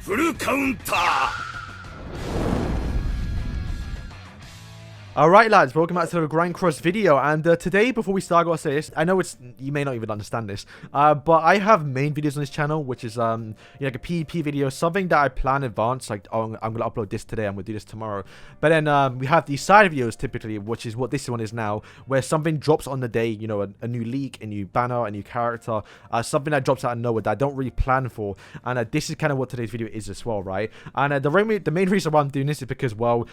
フルカウンター Alright lads, welcome back to the Grand Cross video, and today, before we start, I gotta say this, I know you may not even understand this, but I have main videos on this channel, which is, like a PvP video, something that I plan in advance, like, oh, I'm gonna upload this today, I'm gonna do this tomorrow, but then, we have these side videos, typically, which is what this one is now, where something drops on the day, you know, a new leak, a new banner, a new character, something that drops out of nowhere that I don't really plan for, and this is kind of what today's video is as well, right, and the main reason why I'm doing this is because, well,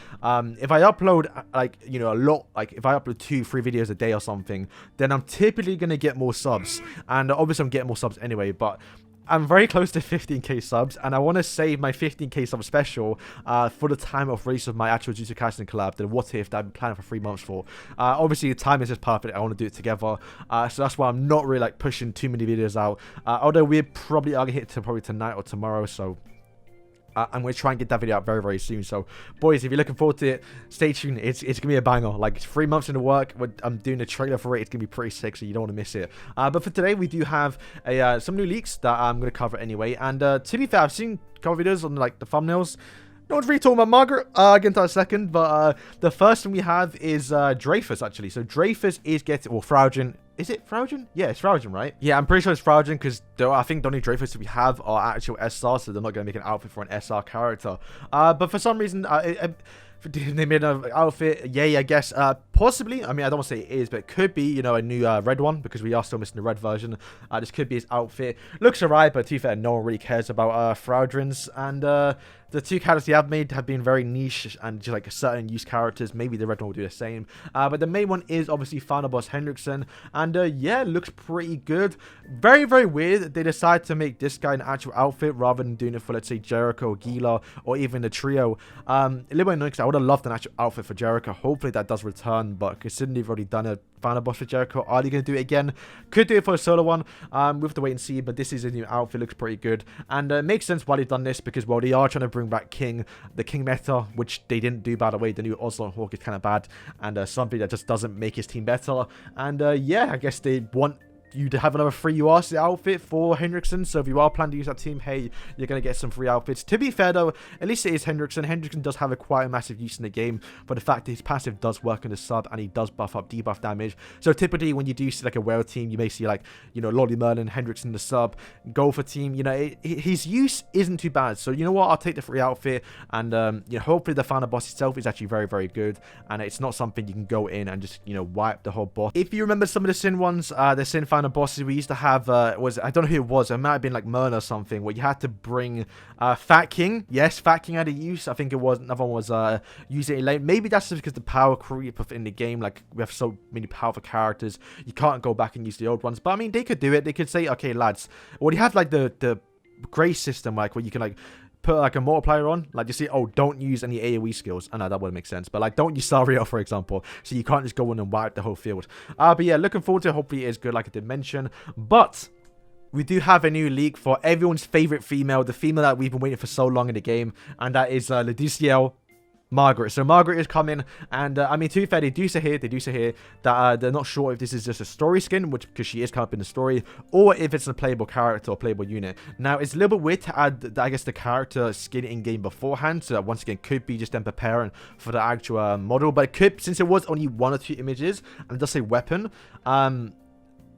if I upload, like, you know, a lot, like if I upload 2-3 videos a day or something, then I'm typically gonna get more subs, and obviously I'm getting more subs anyway, but I'm very close to 15k subs, and I want to save my 15k sub special for the time of release of my actual Jujutsu Kaisen collab, the what if that I've been planning for 3 months for. Obviously the time is just perfect, I want to do it together, so that's why I'm not really like pushing too many videos out, although we probably are gonna hit to probably tonight or tomorrow, so I'm going to try and get that video out very, very soon. So, boys, if you're looking forward to it, stay tuned. It's going to be a banger. Like, it's 3 months into work. I'm doing a trailer for it. It's going to be pretty sick, so you don't want to miss it. But for today, we do have some new leaks that I'm going to cover anyway. And to be fair, I've seen a couple videos on, like, the thumbnails. No one's really talking about Margaret. I'll get into that in a second. But the first one we have is Dreyfus, actually. So, Dreyfus is getting... Well, Fraudin... Is it Fraudin? Yeah, it's Fraudin, right? Yeah, I'm pretty sure it's Fraudin because I think the only Dreyfus we have are actual SR, so they're not going to make an outfit for an SR character. But for some reason, they made an outfit. Yay, I guess. Possibly. I mean, I don't want to say it is, but it could be, you know, a new red one because we are still missing the red version. This could be his outfit. Looks alright, but to be fair, no one really cares about Fraudin's. And the 2 characters they have made have been very niche and just like certain use characters. Maybe the red one will do the same. But the main one is obviously Final Boss Hendrickson. And yeah, looks pretty good. Very, very weird. They decided to make this guy an actual outfit rather than doing it for, let's say, Jericho, Gila, or even the trio. A little bit annoying because I would have loved an actual outfit for Jericho. Hopefully that does return. But considering they've already done a Final Boss for Jericho, are they going to do it again? Could do it for a solo one. We have to wait and see. But this is a new outfit. Looks pretty good. And it makes sense why they've done this because, well, they are trying to bring back the King meta, which they didn't do, by the way. The new Oslo Hawk is kind of bad. And something that just doesn't make his team better. And yeah, I guess they want you to have another free URC outfit for Hendrickson, so if you are planning to use that team, hey, you're going to get some free outfits. To be fair though, at least it is Hendrickson. Hendrickson does have quite a massive use in the game, but the fact that his passive does work in the sub, and he does buff up debuff damage, so typically when you do see like a whale team, you may see like, you know, Lolly Merlin, Hendrickson the sub, Golfer team, you know, his use isn't too bad, so you know what, I'll take the free outfit, and you know, hopefully the Final Boss itself is actually very, very good, and it's not something you can go in and just, you know, wipe the whole boss. If you remember some of the Sin ones, the Sin Final Bosses, we used to have, I don't know who it was, it might have been like Myrna or something, where you had to bring Fat King. Yes, Fat King had a use. I think it was, another one was using it late. Maybe that's just because the power creep in the game, like we have so many powerful characters, you can't go back and use the old ones. But I mean, they could do it. They could say, okay lads, well, you have like the grace system, like where you can like put like a multiplier on, like you see, oh, don't use any AoE skills. I know that wouldn't make sense, but like don't use Sario, for example, so you can't just go in and wipe the whole field. But yeah, looking forward to it. Hopefully it is good, like I did mention. But we do have a new leak for everyone's favorite female, the female that we've been waiting for so long in the game, and that is Goddess Margaret. So Margaret is coming, and I mean, to be fair, they do say here that they're not sure if this is just a story skin, which because she is coming up in the story, or if it's a playable character or playable unit. Now it's a little bit weird to add, I guess, the character skin in game beforehand, so that once again could be just them preparing for the actual model. But it could, since it was only 1 or 2 images, and it does say weapon,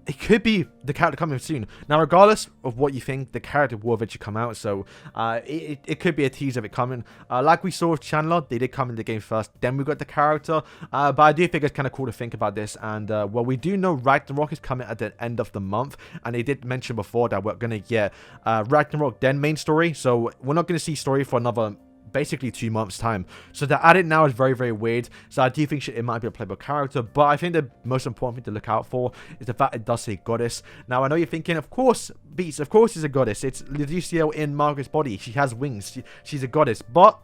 it could be the character coming soon. Now, regardless of what you think, the character will eventually come out, so it could be a tease of it coming. Like we saw with Chandler, they did come in the game first, then we got the character. But I do think it's kind of cool to think about this. And, well, we do know Ragnarok is coming at the end of the month, and they did mention before that we're going to get Ragnarok, then main story, so we're not going to see story for another basically 2 months time, so to add it now is very, very weird. So I do think it might be a playable character, but I think the most important thing to look out for is the fact it does say goddess. Now I know you're thinking, of course, Beats, of course it's a goddess, it's Lucio in Margaret's body, she has wings, she's a goddess. But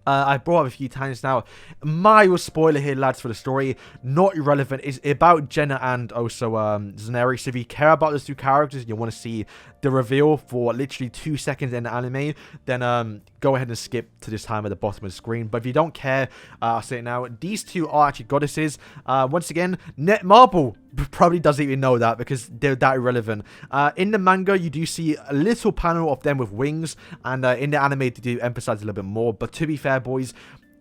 I brought up a few times now, mild spoiler here lads for the story, not irrelevant, it's about Jenna and also Zaneri. So if you care about those 2 characters and you want to see the reveal for literally 2 seconds in the anime, then go ahead and skip to this time at the bottom of the screen. But if you don't care, I'll say it now. These two are actually goddesses. Once again, Marble probably doesn't even know that because they're that irrelevant. In the manga, you do see a little panel of them with wings, and in the anime, they do emphasize a little bit more. But to be fair, boys,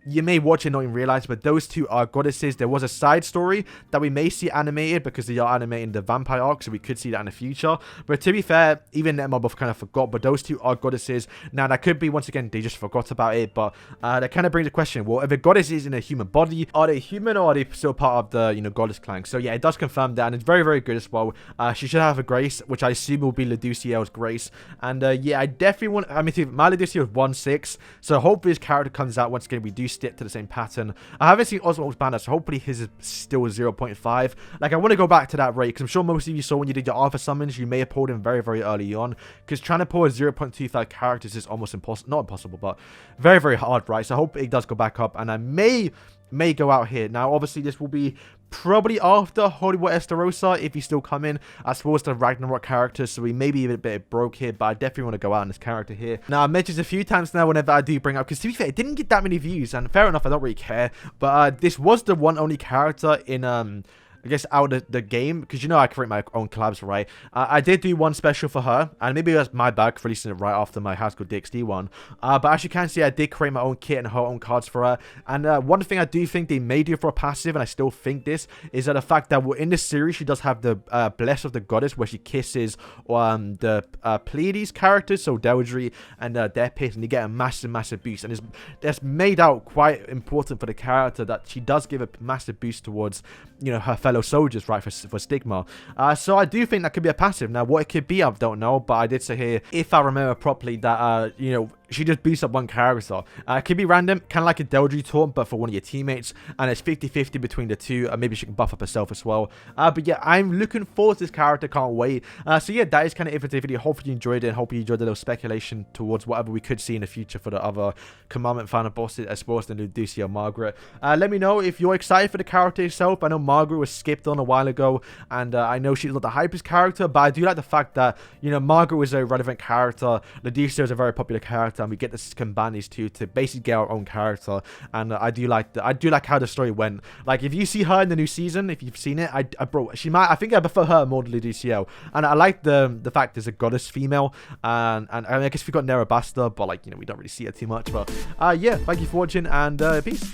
you may watch it and not even realize, but those two are goddesses. There was a side story that we may see animated because they are animating the vampire arc, so we could see that in the future. But to be fair, even Netmob kind of forgot, but those two are goddesses. Now, that could be, once again, they just forgot about it, but that kind of brings the question, well, if a goddess is in a human body, are they human or are they still part of the, you know, goddess clan? So yeah, it does confirm that, and it's very, very good as well. She should have a grace, which I assume will be Leduciel's grace. And yeah, I definitely want, I mean, my Leduciel is 1/6, so hopefully his character comes out. Once again, we do stick to the same pattern. I haven't seen Oswald's banner, so hopefully his is still 0.5. Like, I want to go back to that rate, because I'm sure most of you saw when you did your alpha summons, you may have pulled him very, very early on, because trying to pull a 0.25 characters is almost impossible. Not impossible, but very, very hard, right? So I hope it does go back up, and I may go out here. Now, obviously, this will be probably after Holy War Estarossa, if he's still coming. I suppose the Ragnarok character, so we may be a bit broke here, but I definitely want to go out on this character here. Now, I mentioned this a few times now whenever I do bring up, because to be fair, it didn't get that many views, and fair enough, I don't really care, but this was the one only character in, I guess, out of the game, because you know I create my own collabs, right? I did do one special for her, and maybe it was my bad for releasing it right after my High School DxD one. But as you can see, I did create my own kit and her own cards for her. And one thing I do think they may do for a passive, and I still think this, is that the fact that in this series, she does have the Bless of the Goddess, where she kisses the Pleiades characters, so Deldry and Depis, and you get a massive, massive boost. And that's made out quite important for the character, that she does give a massive boost towards, you know, her fellow soldiers, right, for Stigma. So I do think that could be a passive. Now, what it could be, I don't know, but I did say here, if I remember properly, that, you know, she just boosts up one character. It could be random, kind of like a Deldry taunt, but for one of your teammates, and it's 50-50 between the two. Maybe she can buff up herself as well. But yeah, I'm looking forward to this character, can't wait. So yeah, that is kind of it for the video. Hopefully you enjoyed it, and hopefully you enjoyed the little speculation towards whatever we could see in the future for the other Commandment Final Bosses, as well as the Goddess Margaret. Let me know if you're excited for the character itself. I know Margaret was skipped on a while ago, and I know she's not the hypest character, but I do like the fact that, you know, Margaret was a relevant character, Goddess is a very popular character, and we get to combine these two to basically get our own character. And I do like how the story went. Like, if you see her in the new season, if you've seen it, I think I prefer her more than Leduciel. And I like the fact there's a goddess female, and I guess we got Nerabasta, but like, you know, we don't really see her too much. But yeah, thank you for watching, and peace.